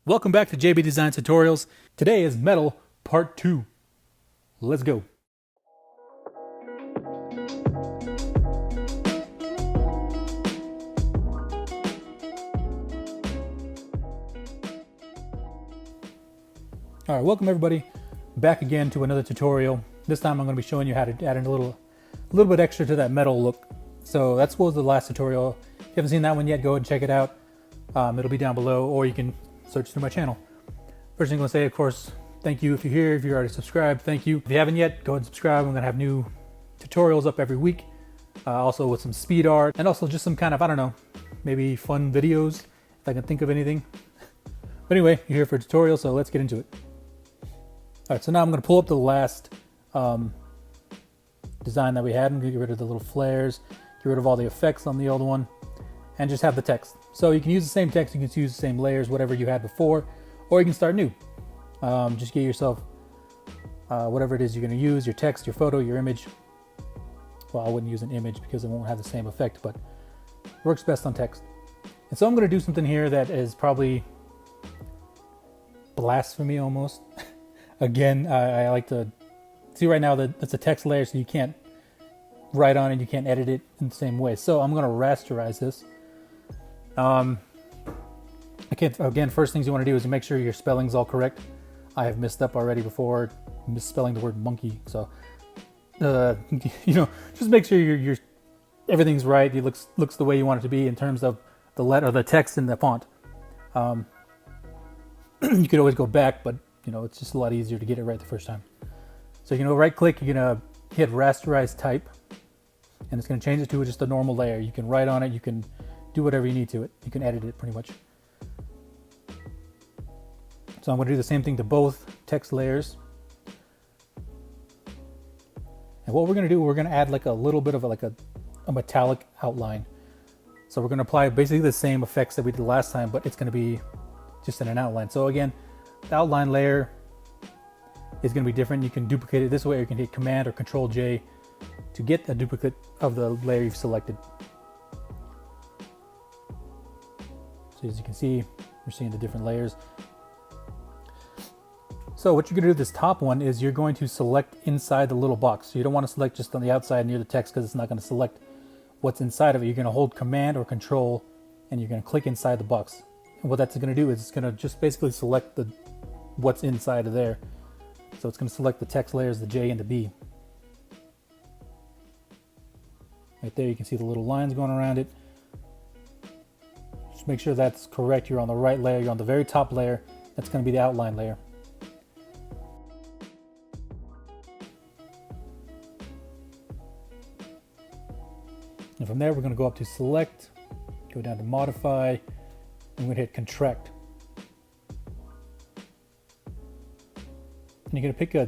Welcome back to JB Design Tutorials. Today is metal part 2. Let's go. Alright, welcome everybody back again to another tutorial. This time I'm going to be showing you how to add in a little bit extra to that metal look. So that's what was the last tutorial. If you haven't seen that one yet, go ahead and check it out. It'll be down below, or you can search through my channel. First thing I'm going to say, of course, thank you if you're here. If you're already subscribed, thank you. If you haven't yet, go ahead and subscribe. I'm going to have new tutorials up every week. Also with some speed art and also just some kind of, I don't know, maybe fun videos if I can think of anything. But anyway, you're here for a tutorial, so let's get into it. All right, so now I'm going to pull up the last design that we had. I'm going to get rid of the little flares, get rid of all the effects on the old one, and just have the text. So you can use the same text, you can use the same layers, whatever you had before, or you can start new. Just get yourself whatever it is you're going to use, your text, your photo, your image. Well, I wouldn't use an image because it won't have the same effect, but works best on text. And so I'm going to do something here that is probably blasphemy almost. Again, I like to see right now that it's a text layer, so you can't write on it, you can't edit it in the same way. So I'm going to rasterize this. Again, first things you want to do is make sure your spelling's all correct. I have messed up already before, misspelling the word monkey. So, just make sure your everything's right. It looks the way you want it to be in terms of the letter, the text, and the font. You could always go back, but it's just a lot easier to get it right the first time. So you can right click, you're gonna hit rasterize type, and it's gonna change it to just a normal layer. You can write on it, you can do whatever you need to it. You can edit it pretty much. So I'm gonna do the same thing to both text layers. And what we're gonna do, we're gonna add like a little bit of a metallic outline. So we're gonna apply basically the same effects that we did last time, but it's gonna be just in an outline. So again, the outline layer is going to be different. You can duplicate it this way, or you can hit Command or Control J to get a duplicate of the layer you've selected. So as you can see, we're seeing the different layers. So what you're going to do with this top one is you're going to select inside the little box. So you don't want to select just on the outside near the text because it's not going to select what's inside of it. You're going to hold Command or Control and you're going to click inside the box. And what that's going to do is it's going to just basically select what's inside of there. So it's going to select the text layers, the J and the B. Right there you can see the little lines going around it. Just make sure that's correct. You're on the right layer. You're on the very top layer. That's going to be the outline layer. And from there we're going to go up to select, go down to modify, and we're going to hit contract. And you're going to pick a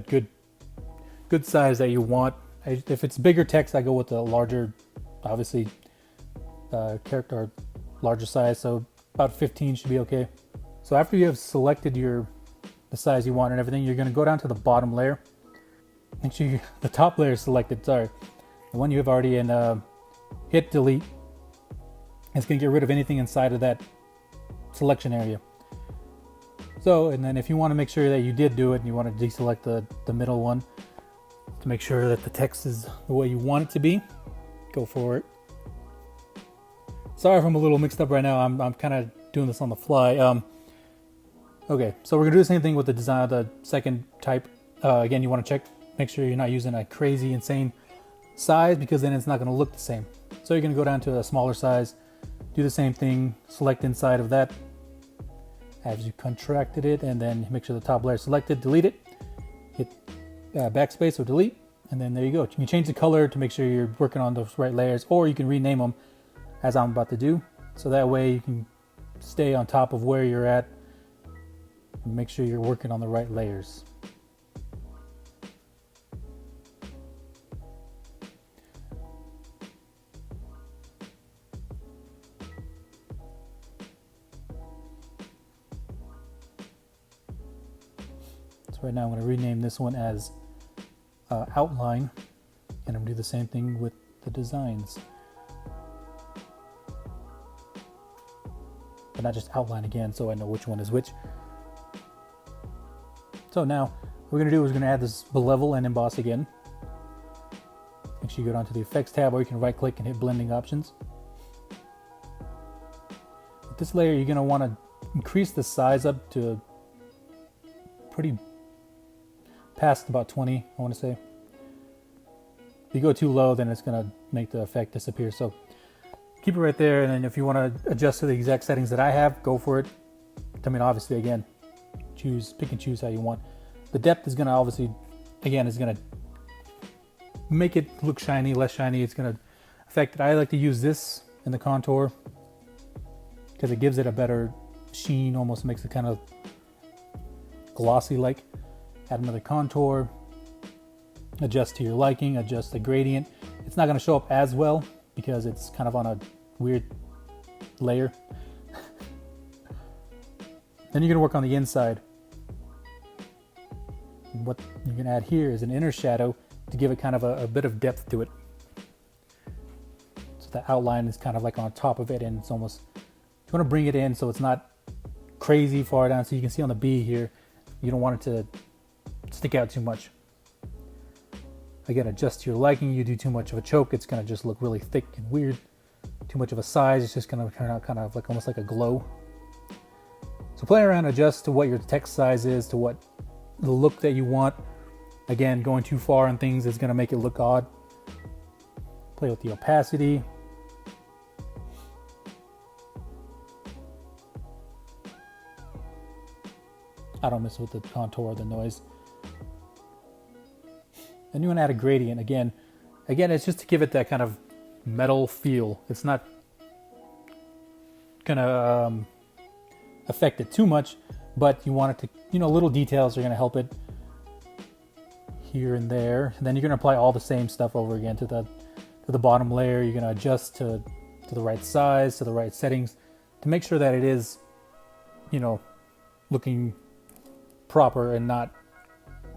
good size that you want. If it's bigger text, I go with the larger, obviously, character or larger size. So about 15 should be okay. So after you have selected the size you want and everything, you're going to go down to the bottom layer. Make sure the top layer is selected. Sorry, the one you have already in. Hit delete. It's going to get rid of anything inside of that selection area. So, and then if you want to make sure that you did do it and you want to deselect the middle one to make sure that the text is the way you want it to be, go for it. Sorry if I'm a little mixed up right now. I'm kind of doing this on the fly. Okay, so we're going to do the same thing with the design of the second type. Again, you want to make sure you're not using a crazy, insane size because then it's not going to look the same. So you're going to go down to a smaller size, do the same thing, select inside of that as you contracted it, and then make sure the top layer is selected, delete it, hit backspace or delete, and then there you go. You can change the color to make sure you're working on those right layers, or you can rename them as I'm about to do. So that way you can stay on top of where you're at and make sure you're working on the right layers. Right now I'm going to rename this one as outline, and I'm going to do the same thing with the designs. but not just outline again so I know which one is which. So now what we're going to do is we're going to add this bevel and emboss again. Make sure you go down to the effects tab, or you can right click and hit blending options. With this layer, you're going to want to increase the size up to pretty past about 20, I want to say. If you go too low, then it's going to make the effect disappear. So keep it right there, and then if you want to adjust to the exact settings that I have, go for it. I mean, obviously, again, pick and choose how you want. The depth is going to obviously, again, is going to make it look shiny, less shiny. It's going to affect it. I like to use this in the contour because it gives it a better sheen, almost makes it kind of glossy like. Add another contour, adjust to your liking, adjust the gradient. It's not going to show up as well because it's kind of on a weird layer. Then you're going to work on the inside. What you're going to add here is an inner shadow to give it kind of a bit of depth to it. So the outline is kind of like on top of it, and it's almost, you want to bring it in so it's not crazy far down. So you can see on the B here, you don't want it to stick out too much. Again, adjust to your liking. You do too much of a choke, it's going to just look really thick and weird. Too much of a size, it's just going to turn out kind of like almost like a glow. So play around, adjust to what your text size is, to what the look that you want. Again, going too far on things is going to make it look odd. Play with the opacity. I don't mess with the contour or the noise. Then you want to add a gradient. Again, it's just to give it that kind of metal feel. It's not gonna affect it too much, but you want it to, little details are gonna help it here and there. And then you're gonna apply all the same stuff over again to the bottom layer. You're gonna adjust to the right size, to the right settings, to make sure that it is, looking proper and not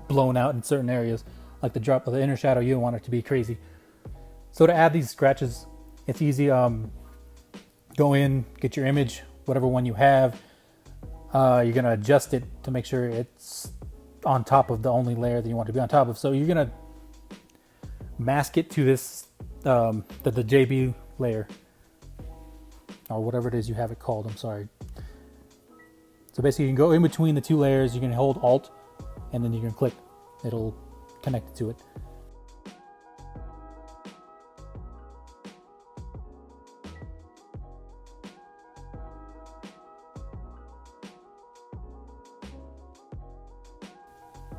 blown out in certain areas. Like the drop of the inner shadow, you don't want it to be crazy. So to add these scratches, it's easy. Go in, get your image, whatever one you have. You're gonna adjust it to make sure it's on top of the only layer that you want to be on top of. So you're gonna mask it to this, the JB layer, or whatever it is you have it called. I'm sorry. So basically, you can go in between the two layers. You can hold Alt, and then you can click. It'll connect to it.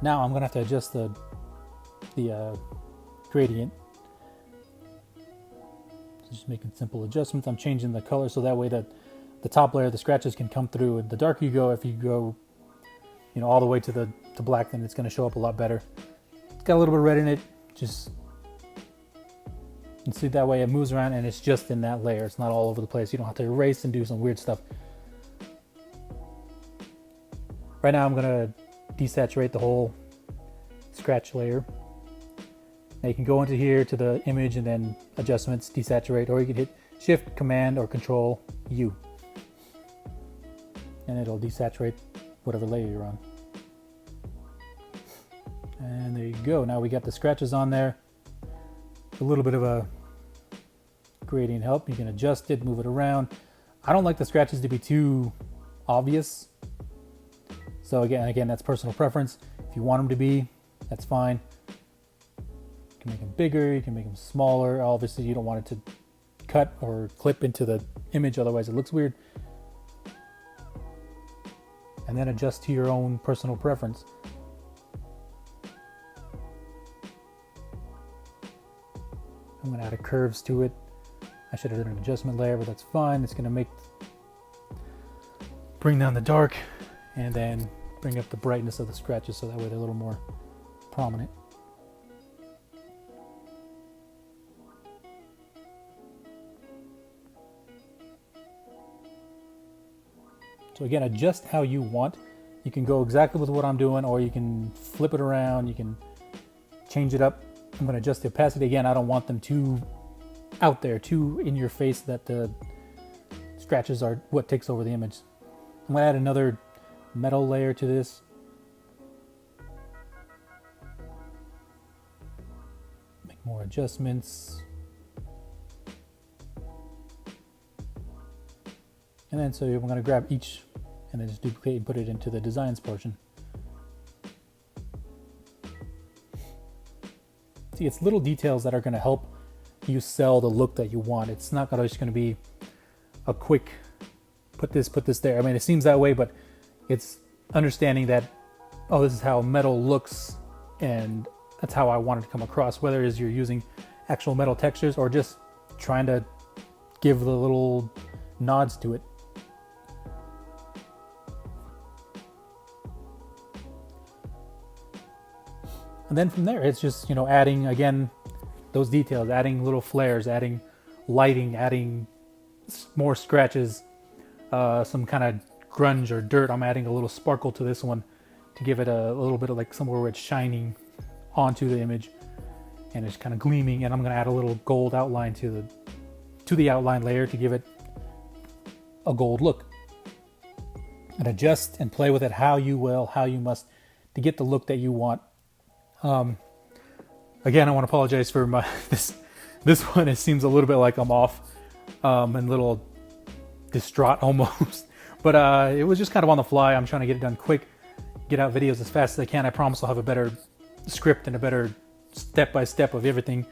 Now I'm gonna have to adjust the gradient. So just making simple adjustments. I'm changing the color so that way that the top layer, the scratches can come through. And the darker you go, if you go, all the way to black, then it's gonna show up a lot better. It's got a little bit of red in it. Just, you can see that way it moves around and it's just in that layer. It's not all over the place. You don't have to erase and do some weird stuff. Right now I'm gonna desaturate the whole scratch layer. Now you can go into here to the image and then adjustments, desaturate, or you can hit Shift, Command, or Control U. And it'll desaturate whatever layer you're on. And there you go. Now we got the scratches on there. A little bit of a gradient help. You can adjust it, move it around. I don't like the scratches to be too obvious. So again, that's personal preference. If you want them to be, that's fine. You can make them bigger, you can make them smaller. Obviously, you don't want it to cut or clip into the image, otherwise it looks weird. And then adjust to your own personal preference. I'm gonna add curves to it. I should have done an adjustment layer, but that's fine. It's gonna bring down the dark and then bring up the brightness of the scratches so that way they're a little more prominent. So again, adjust how you want. You can go exactly with what I'm doing, or you can flip it around. You can change it up. I'm going to adjust the opacity. Again, I don't want them too out there, too in your face, that the scratches are what takes over the image. I'm going to add another metal layer to this. adjustments. And then so I'm going to grab each and then just duplicate and put it into the designs portion. See, it's little details that are going to help you sell the look that you want. It's not just going to be a quick put this there. I mean, it seems that way, but it's understanding that, oh, this is how metal looks and that's how I want it to come across, whether it is you're using actual metal textures or just trying to give the little nods to it. And then from there, it's just, adding, again, those details, adding little flares, adding lighting, adding more scratches, some kind of grunge or dirt. I'm adding a little sparkle to this one to give it a little bit of like somewhere where it's shining onto the image and it's kind of gleaming. And I'm going to add a little gold outline to the outline layer to give it a gold look. And adjust and play with it how you must to get the look that you want. Again, I want to apologize for this one. It seems a little bit like I'm off and a little distraught almost, but it was just kind of on the fly. I'm trying to get it done quick, get out videos as fast as I can. I promise I'll have a better script and a better step-by-step of everything.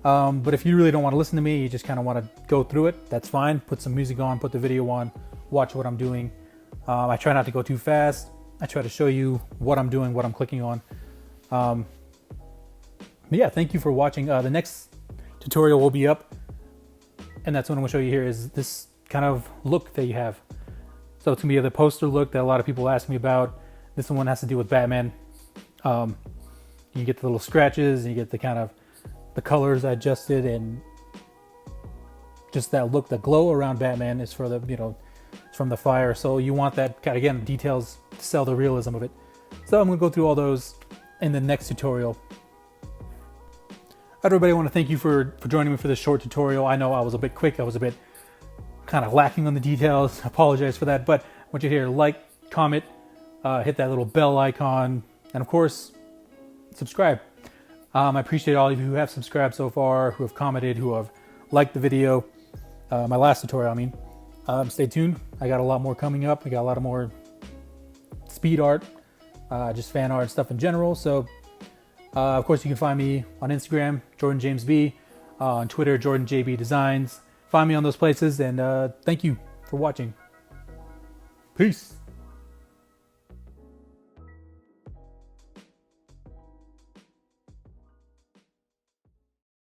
But if you really don't want to listen to me, you just kind of want to go through it, that's fine. Put some music on, put the video on, watch what I'm doing. I try not to go too fast. I try to show you what I'm doing, what I'm clicking on. But yeah, thank you for watching. The next tutorial will be up, and that's what I'm going to show you here is this kind of look that you have. So it's going to be the poster look that a lot of people ask me about. This one has to do with Batman. You get the little scratches, and you get the kind of the colors adjusted, and just that look, the glow around Batman is for the, it's from the fire. So you want that kind of, again, details to sell the realism of it. So I'm going to go through all those in the next tutorial. Everybody, I want to thank you for joining me for this short tutorial. I know I was a bit quick. I was a bit kind of lacking on the details. I apologize for that, but I want you to like, comment, hit that little bell icon, and of course, subscribe. I appreciate all of you who have subscribed so far, who have commented, who have liked the video. My last tutorial, I mean. Stay tuned. I got a lot more coming up. I got a lot of more speed art, just fan art stuff in general. So, of course, you can find me on Instagram, Jordan James V, on Twitter, Jordan JB Designs. Find me on those places, and thank you for watching. Peace.